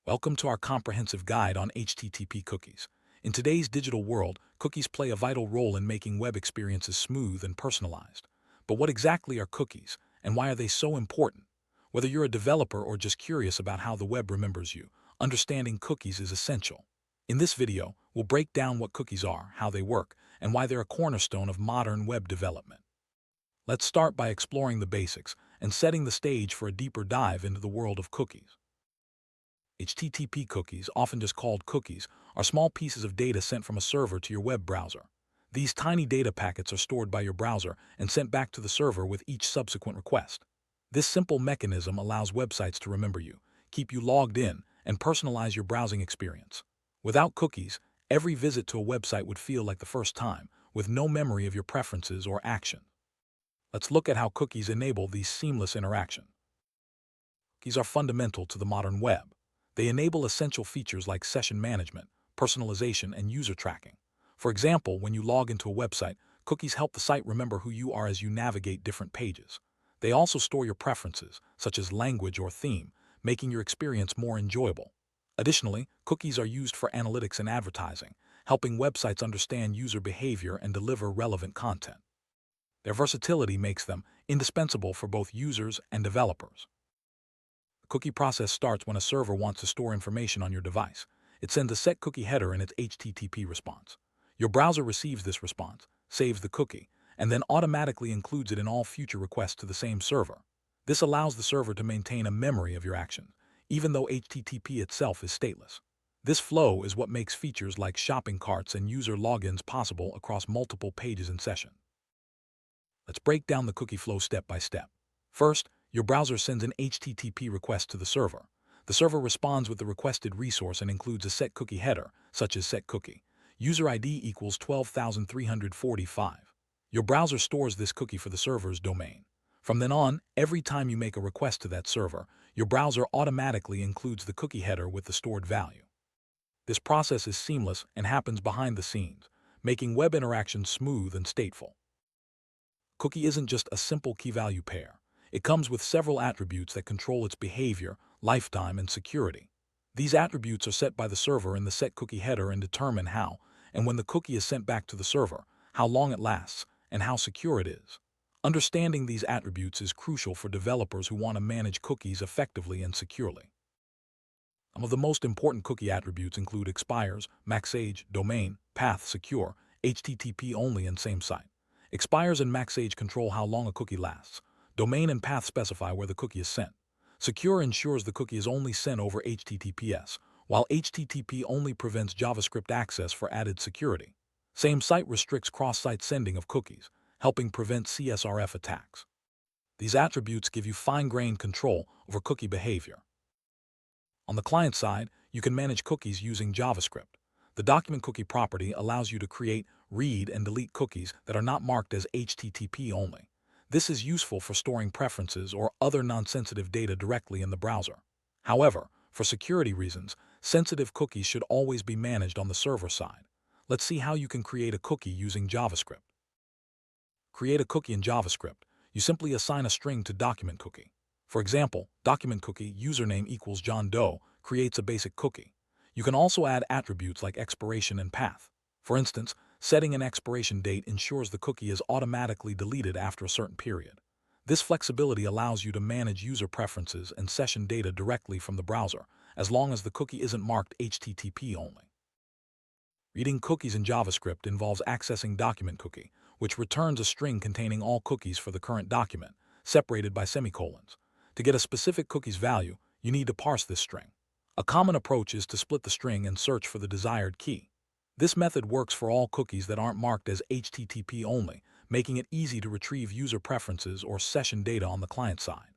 Welcome to our comprehensive guide on HTTP cookies. In today's digital world, cookies play a vital role in making web experiences smooth and personalized. But what exactly are cookies, and why are they so important? Whether you're a developer or just curious about how the web remembers you, understanding cookies is essential. In this video, we'll break down what cookies are, how they work, and why they're a cornerstone of modern web development. Let's start by exploring the basics and setting the stage for a deeper dive into the world of cookies. HTTP cookies, often just called cookies, are small pieces of data sent from a server to your web browser. These tiny data packets are stored by your browser and sent back to the server with each subsequent request. This simple mechanism allows websites to remember you, keep you logged in, and personalize your browsing experience. Without cookies, every visit to a website would feel like the first time, with no memory of your preferences or action. Let's look at how cookies enable these seamless interactions. Cookies are fundamental to the modern web. They enable essential features like session management, personalization, and user tracking. For example, when you log into a website, cookies help the site remember who you are as you navigate different pages. They also store your preferences, such as language or theme, making your experience more enjoyable. Additionally, cookies are used for analytics and advertising, helping websites understand user behavior and deliver relevant content. Their versatility makes them indispensable for both users and developers. The cookie process starts when a server wants to store information on your device. It sends a set cookie header in its HTTP response. Your browser receives this response, saves the cookie, and then automatically includes it in all future requests to the same server. This allows the server to maintain a memory of your actions, even though HTTP itself is stateless. This flow is what makes features like shopping carts and user logins possible across multiple pages and sessions. Let's break down the cookie flow step by step. First, your browser sends an HTTP request to the server. The server responds with the requested resource and includes a set cookie header, such as set cookie. User ID equals 12,345. Your browser stores this cookie for the server's domain. From then on, every time you make a request to that server, your browser automatically includes the cookie header with the stored value. This process is seamless and happens behind the scenes, making web interactions smooth and stateful. Cookie isn't just a simple key-value pair. It comes with several attributes that control its behavior, lifetime, and security. These attributes are set by the server in the set cookie header and determine how, and when the cookie is sent back to the server, how long it lasts, and how secure it is. Understanding these attributes is crucial for developers who want to manage cookies effectively and securely. Some of the most important cookie attributes include expires, max-age, domain, path, secure, HTTP-only, and SameSite. Expires and max-age control how long a cookie lasts. Domain and path specify where the cookie is sent. Secure ensures the cookie is only sent over HTTPS, while HTTP only prevents JavaScript access for added security. SameSite restricts cross-site sending of cookies, helping prevent CSRF attacks. These attributes give you fine-grained control over cookie behavior. On the client side, you can manage cookies using JavaScript. The document cookie property allows you to create, read, and delete cookies that are not marked as HTTP only. This is useful for storing preferences or other non-sensitive data directly in the browser. However, for security reasons, sensitive cookies should always be managed on the server side. Let's see how you can create a cookie using JavaScript. Create a cookie in JavaScript. You simply assign a string to document cookie. For example, document cookie username equals JohnDoe creates a basic cookie. You can also add attributes like expiration and path. For instance, setting an expiration date ensures the cookie is automatically deleted after a certain period. This flexibility allows you to manage user preferences and session data directly from the browser, as long as the cookie isn't marked HTTP only. Reading cookies in JavaScript involves accessing document cookie, which returns a string containing all cookies for the current document, separated by semicolons. To get a specific cookie's value, you need to parse this string. A common approach is to split the string and search for the desired key. This method works for all cookies that aren't marked as HTTP only, making it easy to retrieve user preferences or session data on the client side.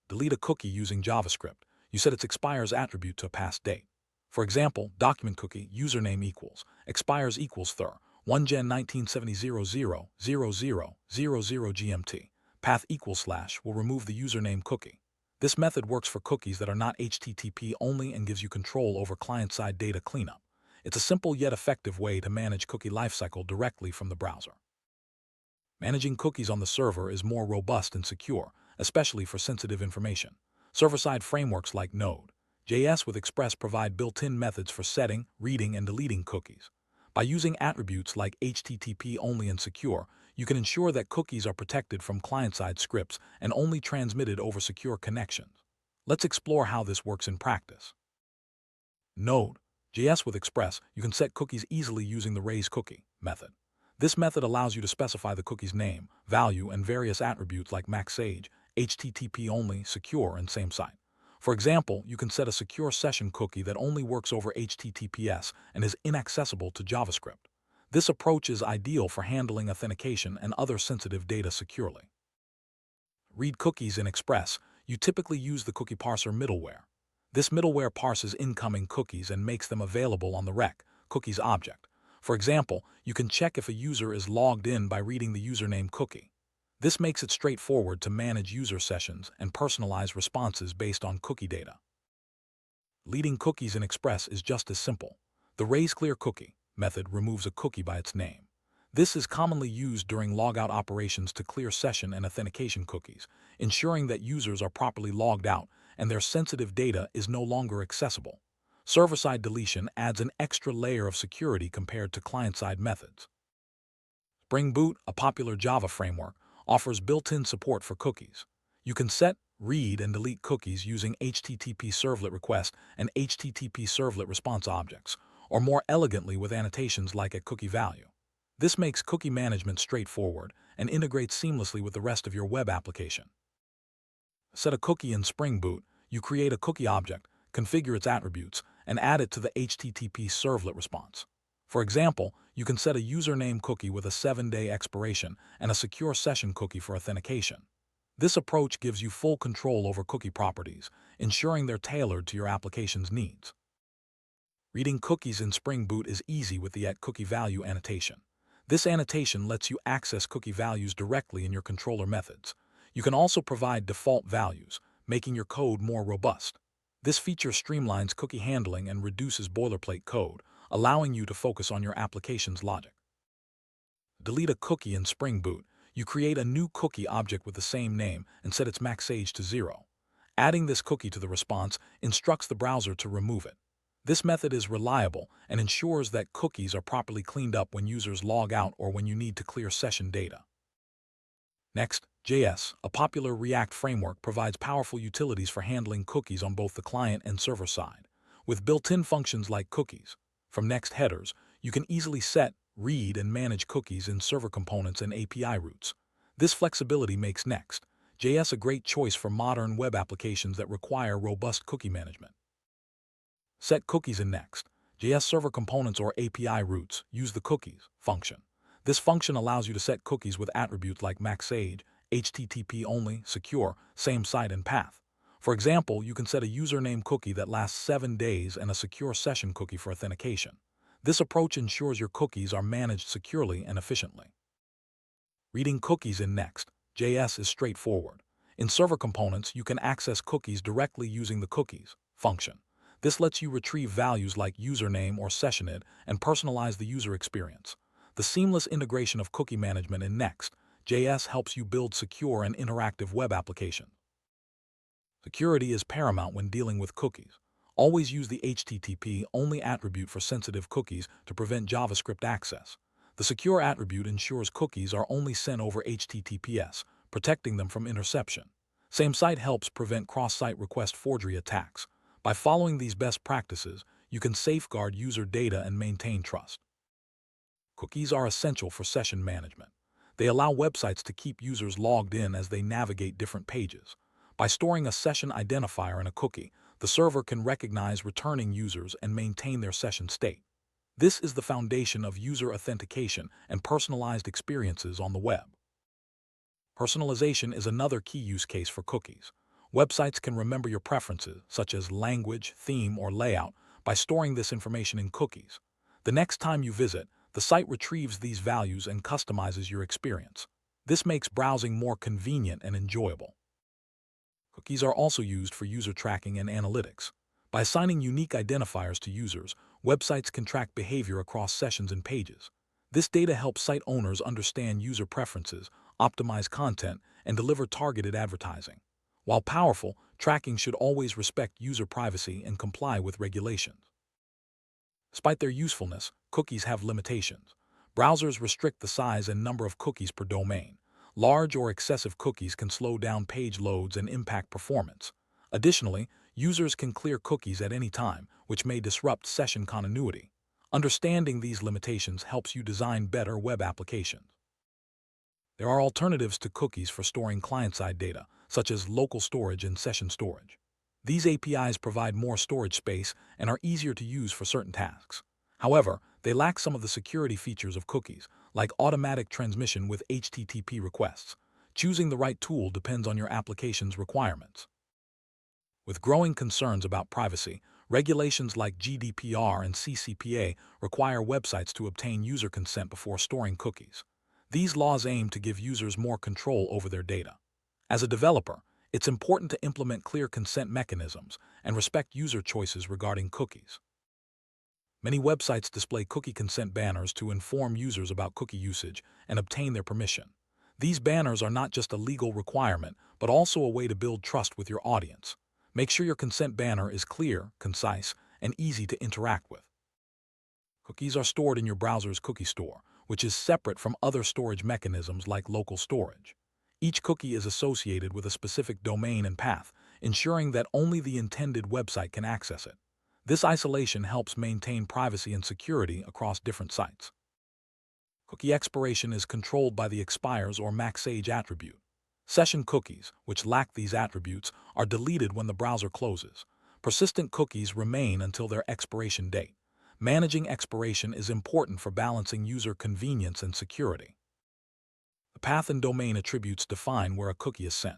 Delete a cookie using JavaScript. You set its expires attribute to a past date. For example, document cookie username equals expires equals thur 1 Gen 1970 00 GMT. Path equals / will remove the username cookie. This method works for cookies that are not HTTP only and gives you control over client-side data cleanup. It's a simple yet effective way to manage cookie lifecycle directly from the browser. Managing cookies on the server is more robust and secure, especially for sensitive information. Server-side frameworks like Node, JS with Express provide built-in methods for setting, reading, and deleting cookies. By using attributes like HttpOnly and secure, you can ensure that cookies are protected from client-side scripts and only transmitted over secure connections. Let's explore how this works in practice. Node. JS with Express, you can set cookies easily using the raised_cookie method. This method allows you to specify the cookie's name, value, and various attributes like Max-Age, HttpOnly, secure, and SameSite. For example, you can set a secure session cookie that only works over HTTPS and is inaccessible to JavaScript. This approach is ideal for handling authentication and other sensitive data securely. Read cookies in Express. You typically use the cookie parser middleware. This middleware parses incoming cookies and makes them available on the cookies object. For example, you can check if a user is logged in by reading the username cookie. This makes it straightforward to manage user sessions and personalize responses based on cookie data. Leading cookies in Express is just as simple. The raised_clear_cookie method removes a cookie by its name. This is commonly used during logout operations to clear session and authentication cookies, ensuring that users are properly logged out and their sensitive data is no longer accessible. Server-side deletion adds an extra layer of security compared to client-side methods. Spring Boot, a popular Java framework, offers built-in support for cookies. You can set, read, and delete cookies using HTTP servlet request and HTTP servlet response objects, or more elegantly with annotations like at cookie value. This makes cookie management straightforward and integrates seamlessly with the rest of your web application. Set a cookie in Spring Boot. You create a cookie object, configure its attributes, and add it to the HTTP servlet response. For example, you can set a username cookie with a 7-day expiration and a secure session cookie for authentication. This approach gives you full control over cookie properties, ensuring they're tailored to your application's needs. Reading cookies in Spring Boot is easy with the @CookieValue annotation. This annotation lets you access cookie values directly in your controller methods. You can also provide default values, making your code more robust. This feature streamlines cookie handling and reduces boilerplate code, allowing you to focus on your application's logic. Delete a cookie in Spring Boot. You create a new cookie object with the same name and set its max-age to 0. Adding this cookie to the response instructs the browser to remove it. This method is reliable and ensures that cookies are properly cleaned up when users log out or when you need to clear session data. Next, JS, a popular React framework, provides powerful utilities for handling cookies on both the client and server side. With built-in functions like cookies from Next headers, you can easily set, read, and manage cookies in server components and API routes. This flexibility makes Next.js a great choice for modern web applications that require robust cookie management. Set cookies in Next.js server components or API routes. Use the cookies function. This function allows you to set cookies with attributes like Max-Age, HttpOnly, secure, SameSite, and path. For example, you can set a username cookie that lasts 7 days and a secure session cookie for authentication. This approach ensures your cookies are managed securely and efficiently. Reading cookies in Next.js is straightforward. In server components, you can access cookies directly using the cookies function. This lets you retrieve values like username or sessionid and personalize the user experience. The seamless integration of cookie management in Next.js helps you build secure and interactive web applications. Security is paramount when dealing with cookies. Always use the HTTP-only attribute for sensitive cookies to prevent JavaScript access. The secure attribute ensures cookies are only sent over HTTPS, protecting them from interception. SameSite helps prevent cross-site request forgery attacks. By following these best practices, you can safeguard user data and maintain trust. Cookies are essential for session management. They allow websites to keep users logged in as they navigate different pages. By storing a session identifier in a cookie, the server can recognize returning users and maintain their session state. This is the foundation of user authentication and personalized experiences on the web. Personalization is another key use case for cookies. Websites can remember your preferences, such as language, theme, or layout, by storing this information in cookies. The next time you visit, the site retrieves these values and customizes your experience. This makes browsing more convenient and enjoyable. Cookies are also used for user tracking and analytics. By assigning unique identifiers to users, websites can track behavior across sessions and pages. This data helps site owners understand user preferences, optimize content, and deliver targeted advertising. While powerful, tracking should always respect user privacy and comply with regulations. Despite their usefulness, cookies have limitations. Browsers restrict the size and number of cookies per domain. Large or excessive cookies can slow down page loads and impact performance. Additionally, users can clear cookies at any time, which may disrupt session continuity. Understanding these limitations helps you design better web applications. There are alternatives to cookies for storing client-side data, such as local storage and session storage. These APIs provide more storage space and are easier to use for certain tasks. However, they lack some of the security features of cookies, like automatic transmission with HTTP requests. Choosing the right tool depends on your application's requirements. With growing concerns about privacy, regulations like GDPR and CCPA require websites to obtain user consent before storing cookies. These laws aim to give users more control over their data. As a developer, it's important to implement clear consent mechanisms and respect user choices regarding cookies. Many websites display cookie consent banners to inform users about cookie usage and obtain their permission. These banners are not just a legal requirement, but also a way to build trust with your audience. Make sure your consent banner is clear, concise, and easy to interact with. Cookies are stored in your browser's cookie store, which is separate from other storage mechanisms like local storage. Each cookie is associated with a specific domain and path, ensuring that only the intended website can access it. This isolation helps maintain privacy and security across different sites. Cookie expiration is controlled by the Expires or Max-Age attribute. Session cookies, which lack these attributes, are deleted when the browser closes. Persistent cookies remain until their expiration date. Managing expiration is important for balancing user convenience and security. The path and domain attributes define where a cookie is sent.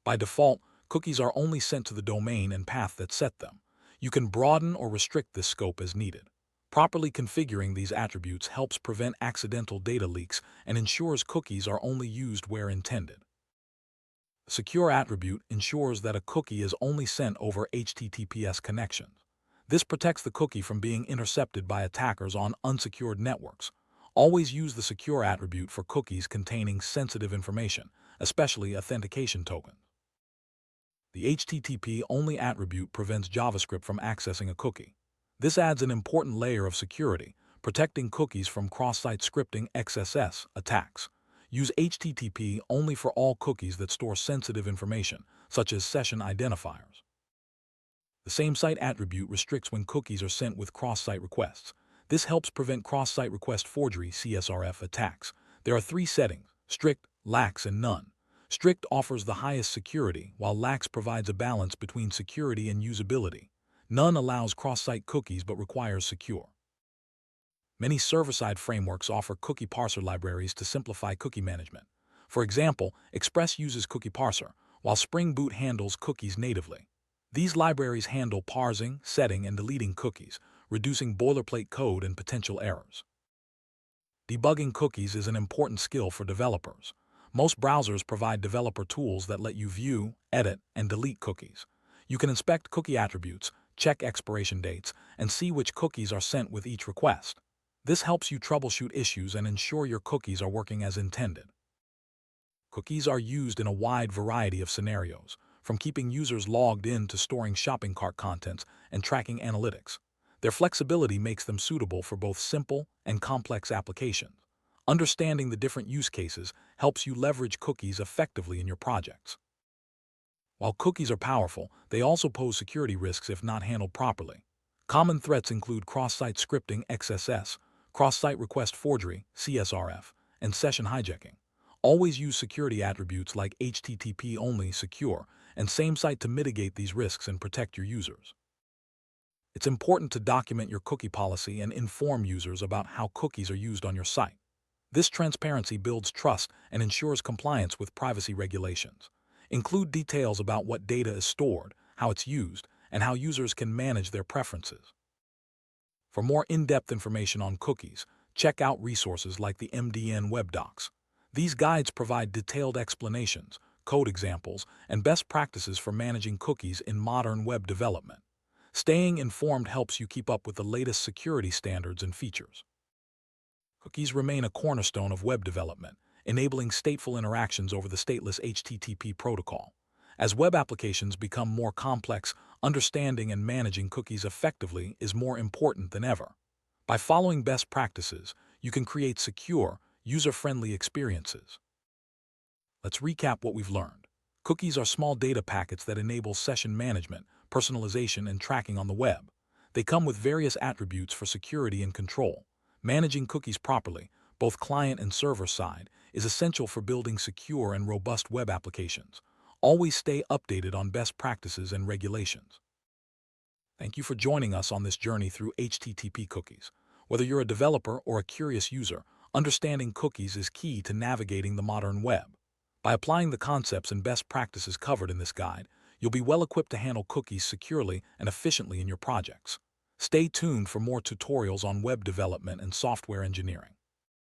By default, cookies are only sent to the domain and path that set them. You can broaden or restrict this scope as needed. Properly configuring these attributes helps prevent accidental data leaks and ensures cookies are only used where intended. A secure attribute ensures that a cookie is only sent over HTTPS connections. This protects the cookie from being intercepted by attackers on unsecured networks. Always use the secure attribute for cookies containing sensitive information, especially authentication tokens. The HTTP-only attribute prevents JavaScript from accessing a cookie. This adds an important layer of security, protecting cookies from cross-site scripting XSS attacks. Use HTTP only for all cookies that store sensitive information, such as session identifiers. The SameSite attribute restricts when cookies are sent with cross-site requests. This helps prevent cross-site request forgery CSRF attacks. There are 3 settings: strict, lax, and none. Strict offers the highest security, while lax provides a balance between security and usability. None allows cross-site cookies but requires secure. Many server-side frameworks offer cookie parser libraries to simplify cookie management. For example, Express uses Cookie Parser, while Spring Boot handles cookies natively. These libraries handle parsing, setting, and deleting cookies, reducing boilerplate code and potential errors. Debugging cookies is an important skill for developers. Most browsers provide developer tools that let you view, edit, and delete cookies. You can inspect cookie attributes, check expiration dates, and see which cookies are sent with each request. This helps you troubleshoot issues and ensure your cookies are working as intended. Cookies are used in a wide variety of scenarios, from keeping users logged in to storing shopping cart contents and tracking analytics. Their flexibility makes them suitable for both simple and complex applications. Understanding the different use cases helps you leverage cookies effectively in your projects. While cookies are powerful, they also pose security risks if not handled properly. Common threats include cross-site scripting XSS, cross-site request forgery CSRF, and session hijacking. Always use security attributes like HttpOnly secure and SameSite to mitigate these risks and protect your users. It's important to document your cookie policy and inform users about how cookies are used on your site. This transparency builds trust and ensures compliance with privacy regulations. Include details about what data is stored, how it's used, and how users can manage their preferences. For more in-depth information on cookies, check out resources like the MDN Web Docs. These guides provide detailed explanations, code examples, and best practices for managing cookies in modern web development. Staying informed helps you keep up with the latest security standards and features. Cookies remain a cornerstone of web development, enabling stateful interactions over the stateless HTTP protocol. As web applications become more complex, understanding and managing cookies effectively is more important than ever. By following best practices, you can create secure, user-friendly experiences. Let's recap what we've learned. Cookies are small data packets that enable session management, personalization, and tracking on the web. They come with various attributes for security and control. Managing cookies properly, both client and server side, is essential for building secure and robust web applications. Always stay updated on best practices and regulations. Thank you for joining us on this journey through HTTP cookies. Whether you're a developer or a curious user, understanding cookies is key to navigating the modern web. By applying the concepts and best practices covered in this guide, you'll be well equipped to handle cookies securely and efficiently in your projects. Stay tuned for more tutorials on web development and software engineering.